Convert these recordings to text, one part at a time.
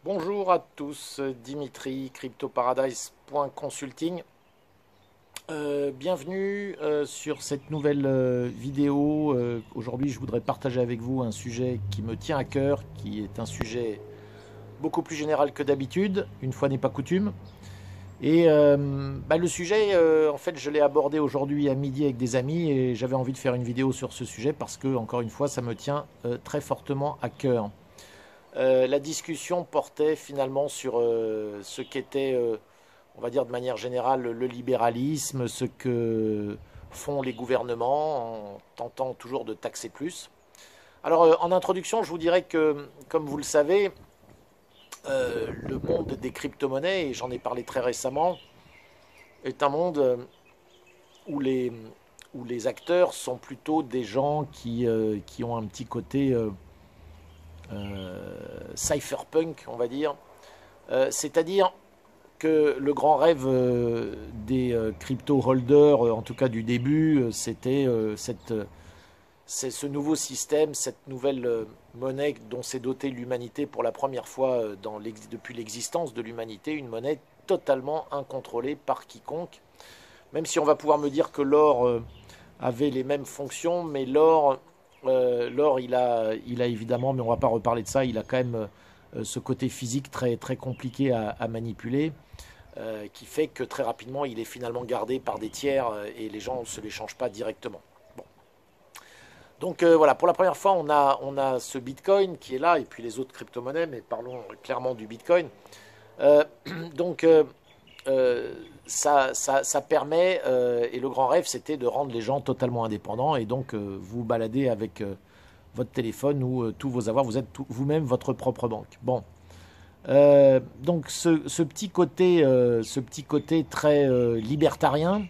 Bonjour à tous, Dimitri, CryptoParadise.consulting. Bienvenue sur cette nouvelle vidéo. Aujourd'hui, je voudrais partager avec vous un sujet qui me tient à cœur, qui est un sujet beaucoup plus général que d'habitude, une fois n'est pas coutume. Et le sujet, en fait, je l'ai abordé aujourd'hui à midi avec des amis et j'avais envie de faire une vidéo sur ce sujet parce que, encore une fois, ça me tient très fortement à cœur. La discussion portait finalement sur ce qu'était, on va dire de manière générale, le libéralisme, ce que font les gouvernements en tentant toujours de taxer plus. Alors en introduction, je vous dirais que, comme vous le savez, le monde des crypto-monnaies, et j'en ai parlé très récemment, est un monde où où les acteurs sont plutôt des gens qui ont un petit côté cypherpunk, on va dire. C'est-à-dire que le grand rêve des crypto-holders, en tout cas du début, c'était c'est ce nouveau système, cette nouvelle monnaie dont s'est dotée l'humanité pour la première fois depuis l'existence de l'humanité, une monnaie totalement incontrôlée par quiconque. Même si on va pouvoir me dire que l'or avait les mêmes fonctions, mais l'or il a évidemment, mais on ne va pas reparler de ça, il a quand même ce côté physique très, très compliqué à manipuler, qui fait que très rapidement il est finalement gardé par des tiers et les gens ne se l'échangent pas directement. Bon. Donc voilà, pour la première fois on a ce Bitcoin qui est là, et puis les autres crypto-monnaies, mais parlons clairement du Bitcoin. Euh, donc ça permet, et le grand rêve c'était de rendre les gens totalement indépendants, et donc vous baladez avec votre téléphone ou tous vos avoirs, vous êtes vous-même votre propre banque. Bon, donc ce petit côté très libertarien,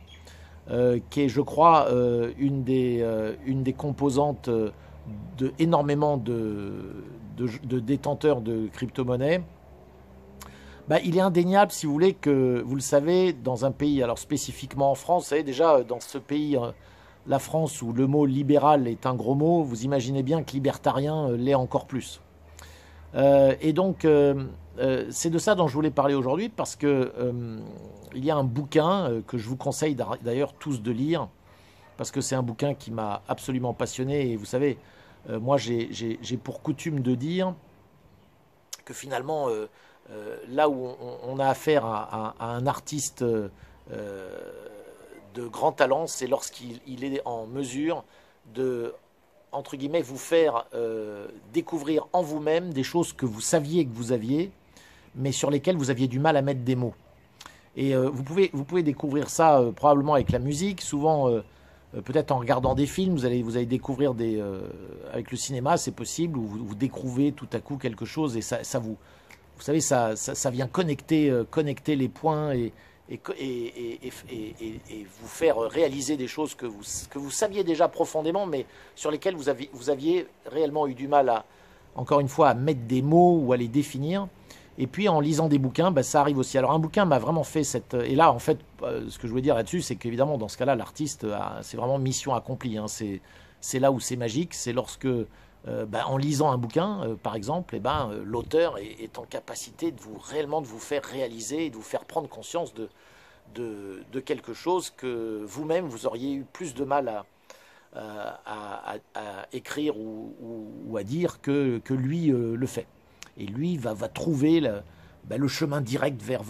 qui est, je crois, une des composantes de énormément de détenteurs de crypto-monnaies. Bah, il est indéniable, si vous voulez, que vous le savez, dans un pays, alors spécifiquement en France, vous savez déjà, dans ce pays, la France, où le mot libéral est un gros mot, vous imaginez bien que libertarien l'est encore plus. Et donc, c'est de ça dont je voulais parler aujourd'hui, parce que il y a un bouquin que je vous conseille d'ailleurs tous de lire, parce que c'est un bouquin qui m'a absolument passionné. Et vous savez, moi j'ai pour coutume de dire que finalement, là où on a affaire à un artiste de grand talent, c'est lorsqu'il est en mesure de, entre guillemets, vous faire découvrir en vous-même des choses que vous saviez que vous aviez, mais sur lesquelles vous aviez du mal à mettre des mots. Et vous pouvez découvrir ça probablement avec la musique, souvent peut-être en regardant des films, vous allez découvrir avec le cinéma, c'est possible, où vous découvrez tout à coup quelque chose et ça vous savez, ça vient connecter les points et vous faire réaliser des choses que vous saviez déjà profondément, mais sur lesquelles vous aviez réellement eu du mal encore une fois, à mettre des mots ou à les définir. Et puis en lisant des bouquins, bah, ça arrive aussi. Alors un bouquin m'a vraiment fait cette... Et là, en fait, ce que je veux dire là-dessus, c'est qu'évidemment, dans ce cas-là, l'artiste, c'est vraiment mission accomplie. Hein. C'est là où c'est magique, c'est lorsque, en lisant un bouquin, par exemple, l'auteur est en capacité réellement de vous faire réaliser et de vous faire prendre conscience de quelque chose que vous-même, vous auriez eu plus de mal à écrire ou à dire que lui le fait. Et lui va trouver le chemin direct vers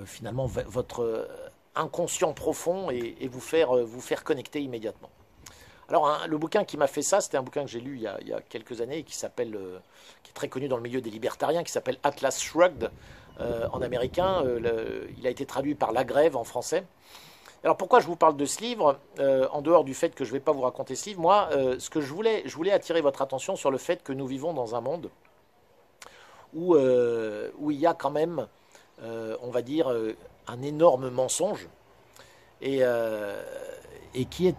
finalement votre inconscient profond et vous faire connecter immédiatement. Alors le bouquin qui m'a fait ça, c'était un bouquin que j'ai lu il y a quelques années et qui est très connu dans le milieu des libertariens, qui s'appelle Atlas Shrugged en américain. Il a été traduit par La Grève en français. Alors pourquoi je vous parle de ce livre, en dehors du fait que je ne vais pas vous raconter ce livre, moi, ce que je voulais attirer votre attention sur le fait que nous vivons dans un monde où il y a quand même, on va dire, un énorme mensonge et qui est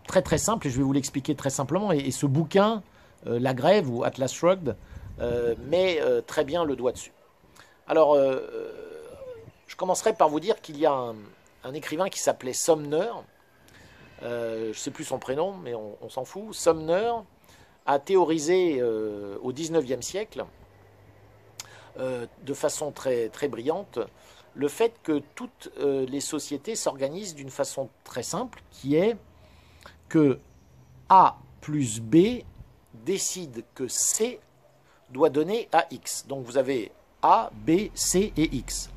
très très simple, et je vais vous l'expliquer très simplement. Et ce bouquin, La Grève ou Atlas Shrugged, met très bien le doigt dessus. Alors, je commencerai par vous dire qu'il y a un écrivain qui s'appelait Sumner, je ne sais plus son prénom, mais on s'en fout. Sumner a théorisé au 19e siècle de façon très, très brillante le fait que toutes les sociétés s'organisent d'une façon très simple, qui est que A plus B décide que C doit donner à X. Donc vous avez A, B, C et X.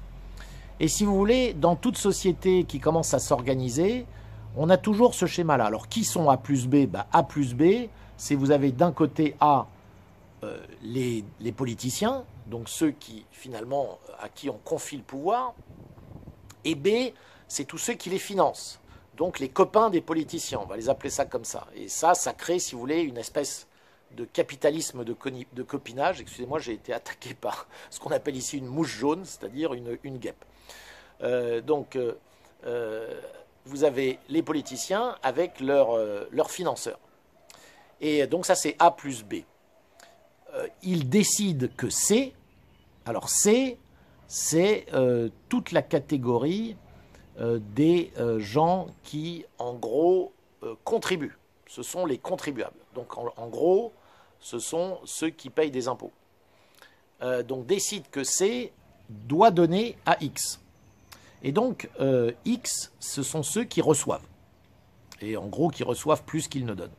Et si vous voulez, dans toute société qui commence à s'organiser, on a toujours ce schéma-là. Alors qui sont A plus B? A plus B, c'est vous avez d'un côté A, les politiciens, donc ceux qui finalement à qui on confie le pouvoir, et B, c'est tous ceux qui les financent, donc les copains des politiciens, on va les appeler ça comme ça. Et ça crée, si vous voulez, une espèce de capitalisme de copinage. Excusez-moi, j'ai été attaqué par ce qu'on appelle ici une mouche jaune, c'est-à-dire une guêpe. Vous avez les politiciens avec leurs financeurs. Et donc ça, c'est A plus B. Ils décident que C, alors C, c'est toute la catégorie des gens qui, en gros, contribuent. Ce sont les contribuables. Donc, en gros, ce sont ceux qui payent des impôts. Donc, décide que C doit donner à X. Et donc, X, ce sont ceux qui reçoivent. Et en gros, qui reçoivent plus qu'ils ne donnent.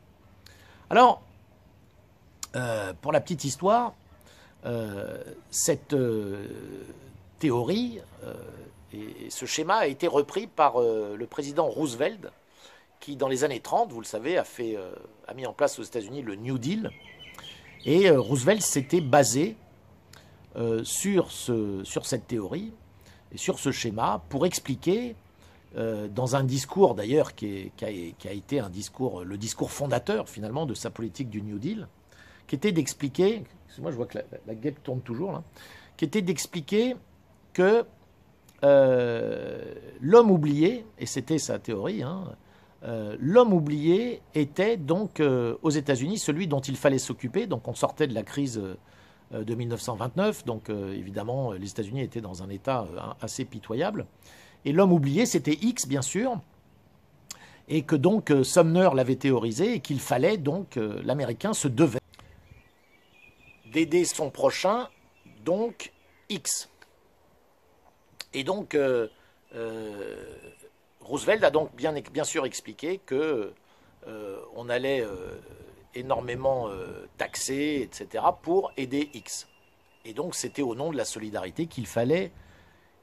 Alors, pour la petite histoire, cette théorie et ce schéma a été repris par le président Roosevelt, qui dans les années 30, vous le savez, a mis en place aux États-Unis le New Deal. Et Roosevelt s'était basé sur cette théorie et sur ce schéma pour expliquer, dans un discours d'ailleurs qui a été le discours fondateur finalement de sa politique du New Deal, qui était d'expliquer, moi je vois que la guêpe tourne toujours là, qui était d'expliquer que l'homme oublié, et c'était sa théorie, l'homme oublié était donc aux États-Unis celui dont il fallait s'occuper. Donc on sortait de la crise de 1929, donc évidemment les États-Unis étaient dans un état assez pitoyable. Et l'homme oublié, c'était X bien sûr, et que donc Sumner l'avait théorisé, et qu'il fallait donc, l'Américain se devait d'aider son prochain, donc X. Et donc, Roosevelt a donc bien sûr expliqué que on allait énormément taxer, etc., pour aider X. Et donc, c'était au nom de la solidarité qu'il fallait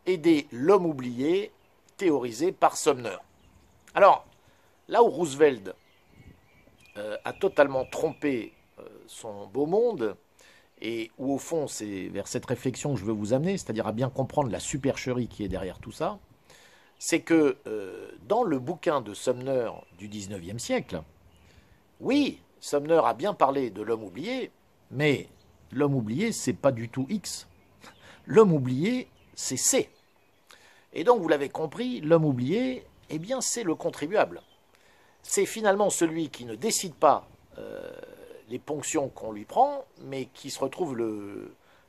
aider l'homme oublié, théorisé par Sumner. Alors, là où Roosevelt a totalement trompé son beau monde, et où au fond c'est vers cette réflexion que je veux vous amener, c'est-à-dire à bien comprendre la supercherie qui est derrière tout ça, c'est que dans le bouquin de Sumner du 19e siècle, oui, Sumner a bien parlé de l'homme oublié, mais l'homme oublié, c'est pas du tout X. L'homme oublié, c'est C. Et donc, vous l'avez compris, l'homme oublié, eh bien, c'est le contribuable. C'est finalement celui qui ne décide pas les ponctions qu'on lui prend, mais qui se retrouve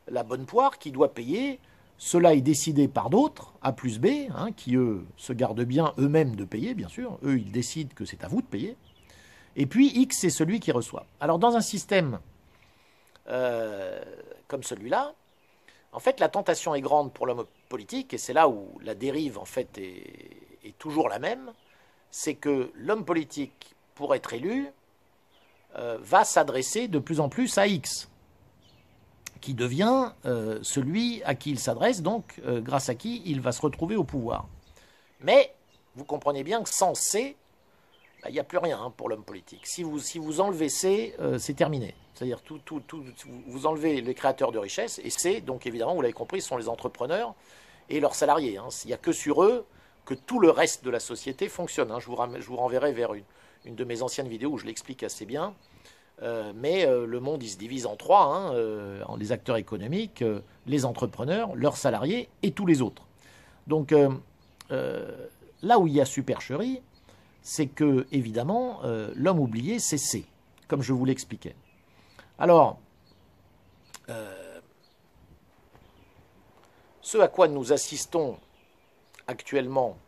la bonne poire, qui doit payer. Cela est décidé par d'autres, A plus B, qui eux se gardent bien eux-mêmes de payer, bien sûr. Eux, ils décident que c'est à vous de payer. Et puis X, c'est celui qui reçoit. Alors dans un système comme celui-là, en fait, la tentation est grande pour l'homme politique, et c'est là où la dérive, en fait, est toujours la même, c'est que l'homme politique, pour être élu, va s'adresser de plus en plus à X, qui devient celui à qui il s'adresse, donc grâce à qui il va se retrouver au pouvoir. Mais vous comprenez bien que sans C, il n'y a plus rien pour l'homme politique. Si vous enlevez C, c'est terminé. C'est-à-dire vous enlevez les créateurs de richesse, et C, donc évidemment, vous l'avez compris, ce sont les entrepreneurs et leurs salariés. Il n'y a que sur eux que tout le reste de la société fonctionne. Je vous renverrai vers une de mes anciennes vidéos où je l'explique assez bien. Mais le monde, il se divise en trois, les acteurs économiques, les entrepreneurs, leurs salariés et tous les autres. Donc là où il y a supercherie, c'est que, évidemment, l'homme oublié, c'est C, comme je vous l'expliquais. Alors, ce à quoi nous assistons actuellement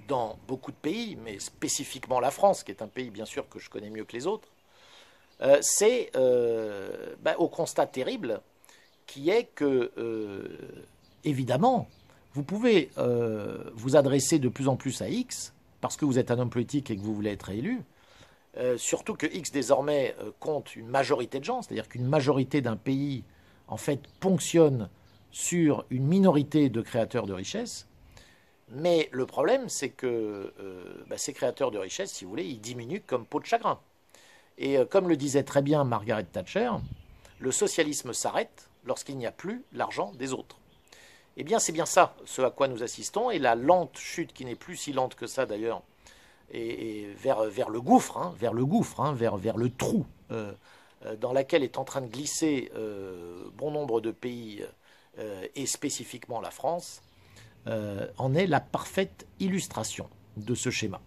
dans beaucoup de pays, mais spécifiquement la France, qui est un pays, bien sûr, que je connais mieux que les autres, c'est au constat terrible qui est que, évidemment, vous pouvez vous adresser de plus en plus à X, parce que vous êtes un homme politique et que vous voulez être élu, surtout que X désormais compte une majorité de gens, c'est-à-dire qu'une majorité d'un pays, en fait, ponctionne sur une minorité de créateurs de richesses. Mais le problème, c'est que ces créateurs de richesses, si vous voulez, ils diminuent comme peau de chagrin. Et comme le disait très bien Margaret Thatcher, le socialisme s'arrête lorsqu'il n'y a plus l'argent des autres. Eh bien, c'est bien ça, ce à quoi nous assistons, et la lente chute, qui n'est plus si lente que ça d'ailleurs, et vers le gouffre, vers le trou dans lequel est en train de glisser bon nombre de pays, et spécifiquement la France, en est la parfaite illustration de ce schéma.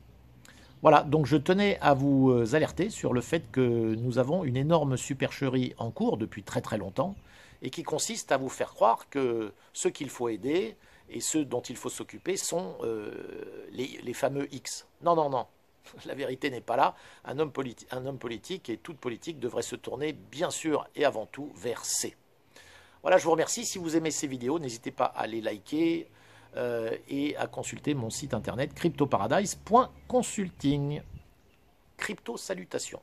Voilà, donc je tenais à vous alerter sur le fait que nous avons une énorme supercherie en cours depuis très très longtemps, et qui consiste à vous faire croire que ceux qu'il faut aider et ceux dont il faut s'occuper sont les fameux X. Non, non, non, la vérité n'est pas là. Un homme politique et toute politique devrait se tourner bien sûr et avant tout vers C. Voilà, je vous remercie. Si vous aimez ces vidéos, n'hésitez pas à les liker et à consulter mon site internet cryptoparadise.consulting. Crypto salutations.